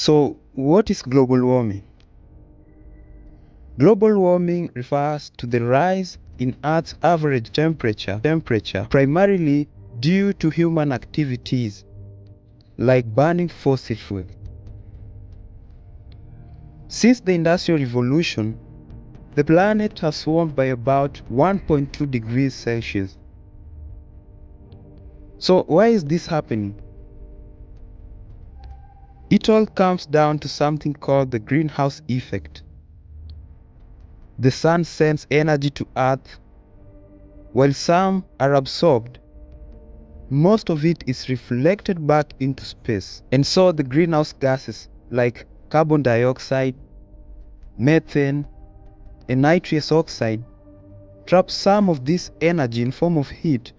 So, what is global warming? Global warming refers to the rise in Earth's average temperature primarily due to human activities like burning fossil fuel. Since the Industrial Revolution, the planet has warmed by about 1.2 degrees Celsius. So why is this happening? It all comes down to something called the greenhouse effect. The sun sends energy to Earth. While some are absorbed, most of it is reflected back into space. And so the greenhouse gases like carbon dioxide, methane, and nitrous oxide trap some of this energy in form of heat,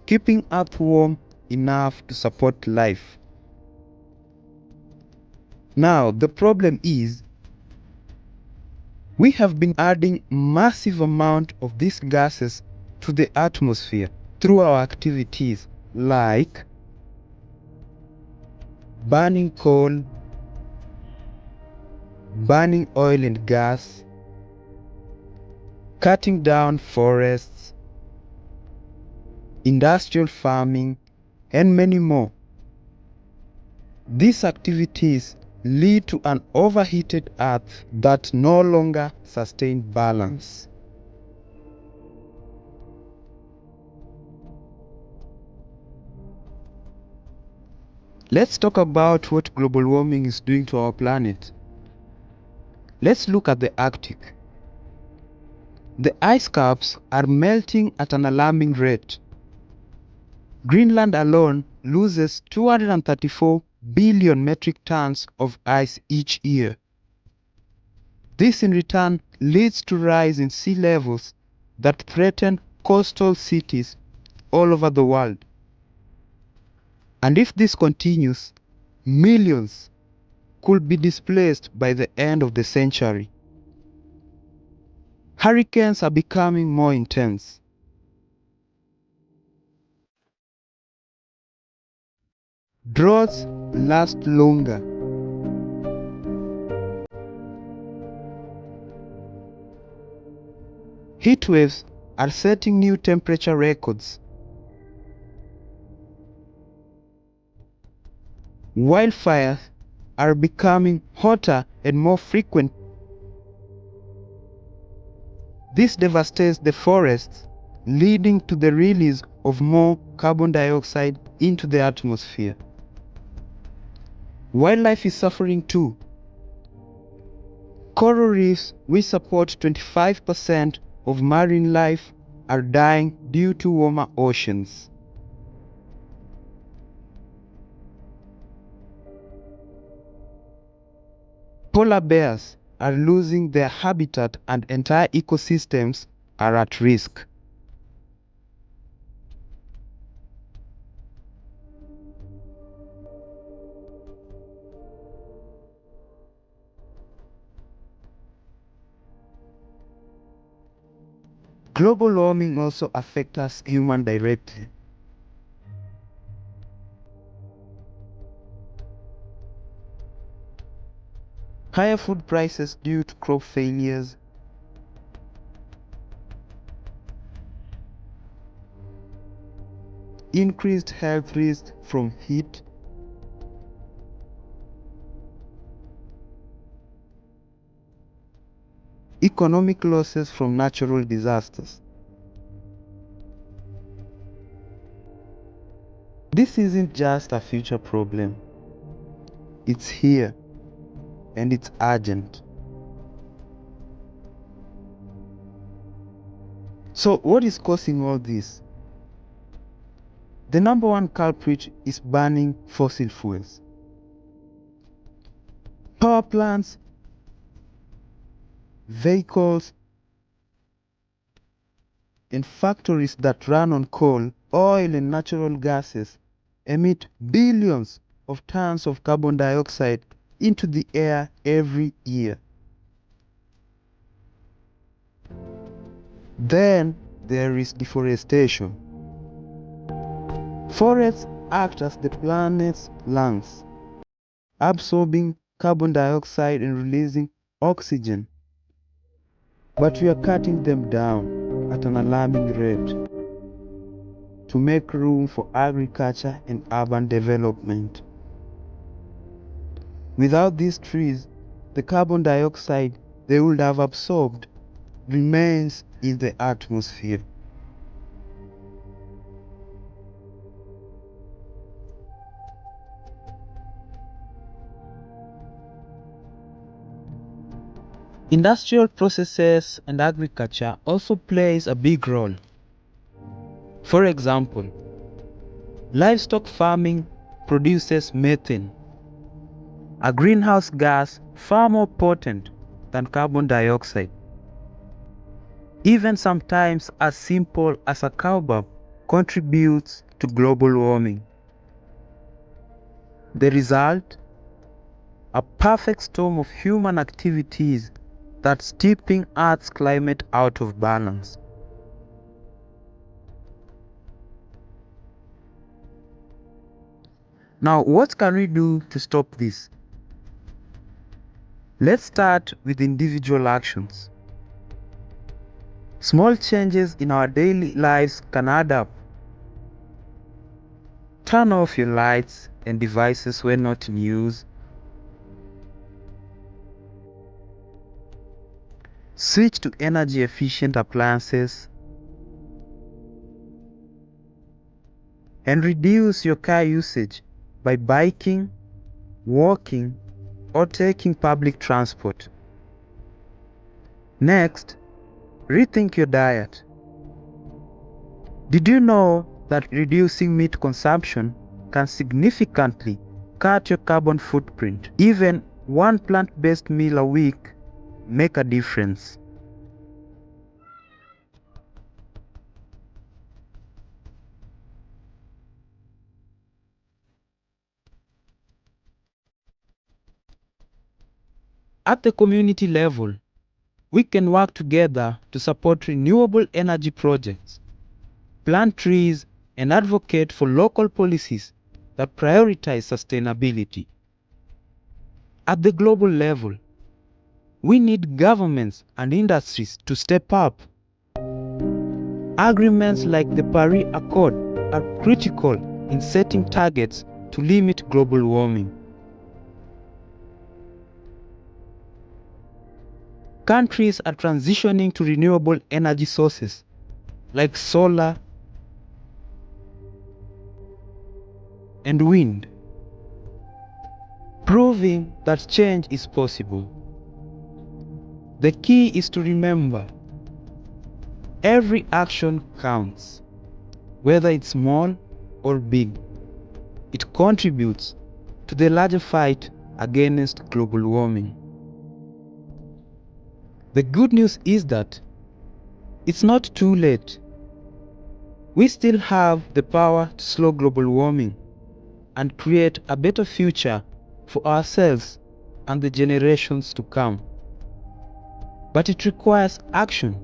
keeping Earth warm enough to support life. Now, the problem is, we have been adding massive amount of these gases to the atmosphere through our activities like burning coal, burning oil and gas, cutting down forests, industrial farming, and many more. These activities lead to an overheated Earth that no longer sustains balance. Let's talk about what global warming is doing to our planet. Let's look at the Arctic. The ice caps are melting at an alarming rate. Greenland alone loses 234 billion metric tons of ice each year. This in return leads to rise in sea levels that threaten coastal cities all over the world. And if this continues, millions could be displaced by the end of the century. Hurricanes are becoming more intense. Droughts last longer. Heat waves are setting new temperature records. Wildfires are becoming hotter and more frequent. This devastates the forests, leading to the release of more carbon dioxide into the atmosphere. Wildlife is suffering too. Coral reefs, which support 25% of marine life, are dying due to warmer oceans. Polar bears are losing their habitat and entire ecosystems are at risk. Global warming also affects us humans directly. Higher food prices due to crop failures, increased health risks from heat, economic losses from natural disasters. This isn't just a future problem. It's here, and it's urgent. So what is causing all this? The number one culprit is burning fossil fuels. Power plants, vehicles, and factories that run on coal, oil, and natural gases emit billions of tons of carbon dioxide into the air every year. Then there is deforestation. Forests act as the planet's lungs, absorbing carbon dioxide and releasing oxygen. But we are cutting them down at an alarming rate to make room for agriculture and urban development. Without these trees, the carbon dioxide they would have absorbed remains in the atmosphere. Industrial processes and agriculture also plays a big role. For example, livestock farming produces methane, a greenhouse gas far more potent than carbon dioxide. Even sometimes as simple as a cowbird contributes to global warming. The result? A perfect storm of human activities that's tipping Earth's climate out of balance. Now, what can we do to stop this? Let's start with individual actions. Small changes in our daily lives can add up. Turn off your lights and devices when not in use. Switch to energy efficient appliances. And reduce your car usage by biking, walking, or taking public transport. Next, rethink your diet. Did you know that reducing meat consumption can significantly cut your carbon footprint? Even one plant-based meal a week make a difference. At the community level, we can work together to support renewable energy projects, plant trees, and advocate for local policies that prioritize sustainability. At the global level, we need governments and industries to step up. Agreements like the Paris Accord are critical in setting targets to limit global warming. Countries are transitioning to renewable energy sources like solar and wind, proving that change is possible. The key is to remember, every action counts, whether it's small or big. It contributes to the larger fight against global warming. The good news is that it's not too late. We still have the power to slow global warming and create a better future for ourselves and the generations to come. But it requires action,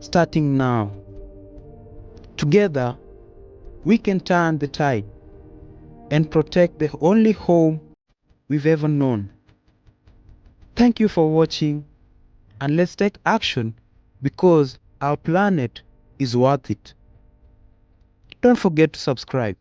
starting now. Together, we can turn the tide and protect the only home we've ever known. Thank you for watching, and let's take action because our planet is worth it. Don't forget to subscribe.